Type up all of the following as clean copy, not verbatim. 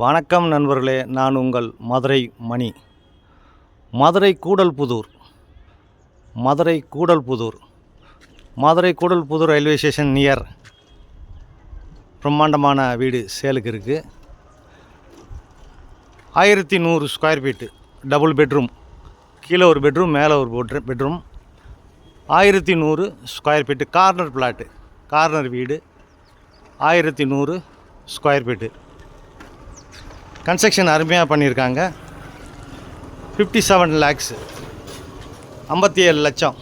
வணக்கம் நண்பர்களே, நான் உங்கள் Madurai Mani. Madurai Koodalpudur railway station near பிரம்மாண்டமான வீடு சேலுக்கு இருக்குது. 1100 ஸ்கொயர் ஃபீட்டு, டபுள் பெட்ரூம். கீழே ஒரு பெட்ரூம், மேலே ஒரு bedroom. 1100 square feet, corner flat, corner வீடு. 1100 ஸ்கொயர் ஃபீட்டு. கன்ஸ்ட்ரக்ஷன் அருமையாக பண்ணியிருக்காங்க. 57 lakhs, 57 லட்சம்.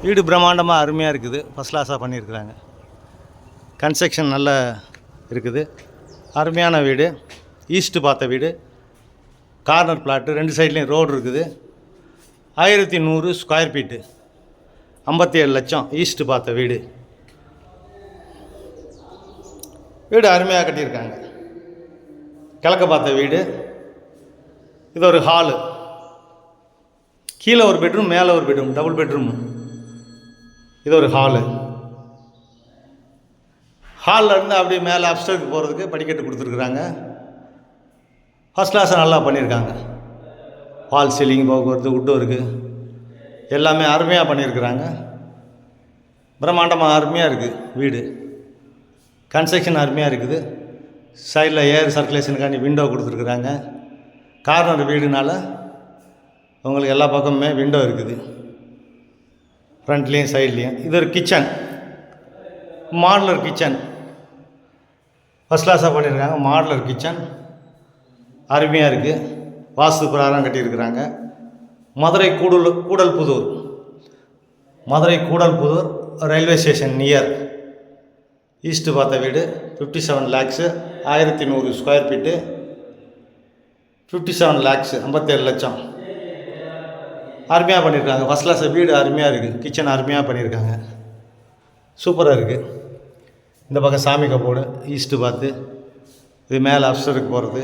வீடு பிரம்மாண்டமாக அருமையாக இருக்குது. ஃபஸ்ட் கிளாஸாக பண்ணியிருக்கிறாங்க. கன்ஸ்ட்ரக்ஷன் நல்லா இருக்குது. அருமையான வீடு. ஈஸ்ட்டு பார்த்த வீடு, கார்னர் பிளாட்டு, 2 சைட்லேயும் ரோடு இருக்குது. 1100 ஸ்கொயர் ஃபீட்டு, 57 லட்சம். ஈஸ்ட்டு பார்த்த வீடு. வீடு அருமையாக கட்டியிருக்காங்க. கிழக்க பார்த்த வீடு. இது ஒரு ஹாலு. கீழே ஒரு பெட்ரூம், மேலே ஒரு பெட்ரூம், டபுள் பெட்ரூம். இது ஒரு ஹாலு. ஹாலில் இருந்து அப்படியே மேலே அப்ஸ்டருக்கு போகிறதுக்கு படிக்கட்டு கொடுத்துருக்குறாங்க. ஃபஸ்ட் கிளாஸாக நல்லா பண்ணியிருக்காங்க. வால் சீலிங், போக்குவரத்து, உட்டு இருக்குது. எல்லாமே அருமையாக பண்ணியிருக்கிறாங்க. பிரம்மாண்டமாக அருமையாக இருக்குது வீடு. கன்ஸ்ட்ரக்ஷன் அருமையாக இருக்குது. சைடில் ஏர் சர்க்குலேஷனுக்காண்டி விண்டோ கொடுத்துருக்குறாங்க. கார்னர் வீடுனால உங்களுக்கு எல்லா பக்கமுமே விண்டோ இருக்குது, ஃப்ரண்ட்லேயும் சைட்லேயும். இது ஒரு கிச்சன், மாடுலர் கிச்சன். ஃபஸ்ட் கிளாஸாக பண்ணியிருக்காங்க. மாடுலர் கிச்சன் அருமையாக இருக்குது. வாஸ்து பிரகாரம் கட்டியிருக்கிறாங்க. Madurai Koodalpudur railway station near. East பார்த்த வீடு. 57 lakhs, 1100 ஸ்கொயர் ஃபீட்டு, 57 lakhs, 57 லட்சம். அருமையாக பண்ணியிருக்காங்க. ஃபஸ்ட் கிளாஸ் வீடு அருமையாக இருக்குது. கிச்சன் அருமையாக பண்ணியிருக்காங்க. சூப்பராக இருக்குது. இந்த பக்கம் சாமி கப்போர்டு, ஈஸ்ட்டு பார்த்து. இது மேலே அப்ஸ்டருக்கு போகிறது.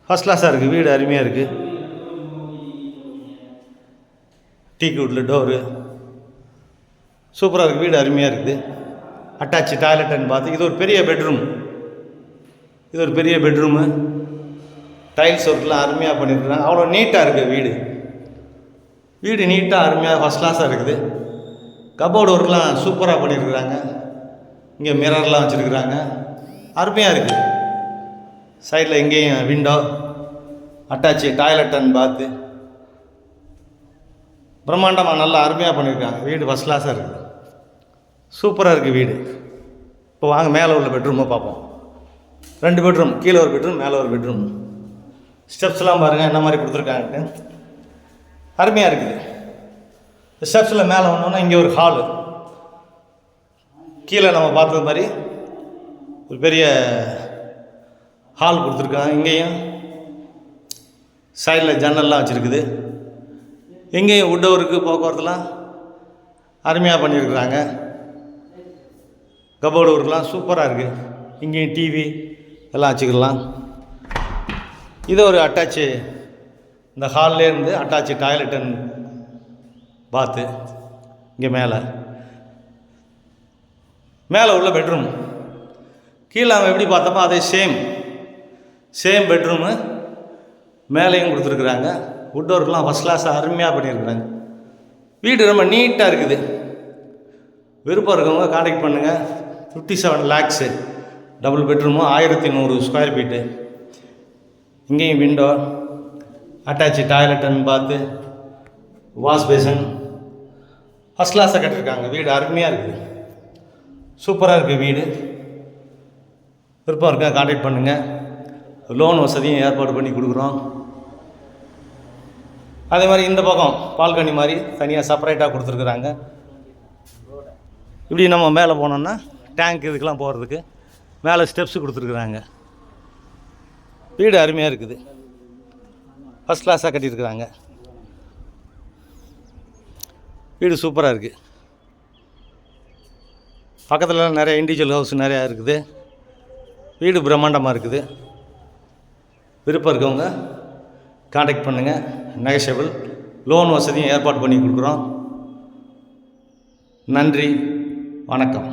ஃபஸ்ட் கிளாஸாக இருக்குது. வீடு அருமையாக இருக்குது. டீக்கு வுட்டில் டோரு சூப்பராக இருக்குது. வீடு அருமையாக இருக்குது. அட்டாச்சு டாய்லெட் அண்ட் பாத். இது ஒரு பெரிய பெட்ரூமு. டைல்ஸ் ஒர்க்லாம் அருமையாக பண்ணியிருக்கிறாங்க. அவ்வளோ நீட்டாக இருக்குது வீடு நீட்டாக அருமையாக ஃபஸ்ட் கிளாஸாக இருக்குது. கபோர்டு ஒர்க்லாம் சூப்பராக பண்ணியிருக்கிறாங்க. இங்கே மிரர்லாம் வச்சுருக்குறாங்க. அருமையாக இருக்குது. சைடில் எங்கேயும் விண்டோ, அட்டாச்சு டாய்லெட் அண்ட் பாத்து. பிரம்மாண்டமாக நல்லா அருமையாக பண்ணியிருக்காங்க. வீடு ஃபஸ்ட் கிளாஸாக இருக்குது. சூப்பராக இருக்குது வீடு. இப்போ வாங்க மேலே உள்ள பெட்ரூமை பார்ப்போம். 2 பெட்ரூம், கீழே ஒரு பெட்ரூம், மேலே ஒரு பெட்ரூம். ஸ்டெப்ஸ்லாம் பாருங்கள் என்ன மாதிரி கொடுத்துருக்காங்கட்டு. அருமையாக இருக்குது. ஸ்டெப்ஸில் மேலே வந்தோன்னா இங்கே ஒரு ஹாலு. கீழே நம்ம பார்த்தது மாதிரி ஒரு பெரிய ஹால் கொடுத்துருக்காங்க. இங்கேயும் சைடில் ஜன்னல்லாம் வச்சுருக்குது. இங்கேயும் வுட் ஒர்க்கு, போக்குவரத்துலாம் அருமையாக பண்ணியிருக்கிறாங்க. கபோர்டு ஒர்க்லாம் சூப்பராக இருக்குது. இங்கேயும் டிவி எல்லாம் வச்சுக்கலாம். இது ஒரு அட்டாச்சு, இந்த ஹால்லேருந்து அட்டாச்சு டாய்லெட் அண்ட் பாத்து. இங்கே மேலே உள்ள பெட்ரூம். கீழே நம்ம எப்படி பார்த்தோமோ அதே சேம் பெட்ரூமு மேலேயும் கொடுத்துருக்குறாங்க. வுட் ஒர்க்லாம் ஃபஸ்ட் கிளாஸாக அருமையாக பண்ணியிருக்கிறாங்க. வீடு ரொம்ப நீட்டாக இருக்குது. விருப்பம் இருக்கவங்க கான்டாக்ட் பண்ணுங்கள். 57 lakhs, double bedroom, 1100 square feet. இங்கேயும் விண்டோ, அட்டாச்சு டாய்லெட் அண்ட் பாத்து, வாஷ் பேசன். ஃபஸ்ட் கிளாஸாக கட்டியிருக்காங்க. வீடு அருமையாக இருக்குது. சூப்பராக இருக்குது வீடு. விருப்பம் இருக்கா கான்டாக்ட் பண்ணுங்கள். லோன் வசதியும் ஏற்பாடு பண்ணி கொடுக்குறோம். அதே மாதிரி இந்த பக்கம் பால்கனி மாதிரி தனியாக செப்பரேட்டாக கொடுத்துருக்குறாங்க. இப்படி நம்ம மேலே போனோம்னா டேங்க் இதுக்கெலாம் போகிறதுக்கு மேலே ஸ்டெப்ஸு கொடுத்துருக்குறாங்க. வீடு அருமையாக இருக்குது. ஃபஸ்ட் கிளாஸாக கட்டியிருக்கிறாங்க. வீடு சூப்பராக இருக்குது. பக்கத்தில் நிறைய இண்டிவிஜுவல் ஹவுஸ் நிறையா இருக்குது. வீடு பிரம்மாண்டமாக இருக்குது. விருப்பம் இருக்கவங்க கான்டாக்ட் பண்ணுங்கள். நெகஷியபிள். லோன் வசதியும் ஏற்பாடு பண்ணி கொடுக்குறோம். நன்றி, வணக்கம்.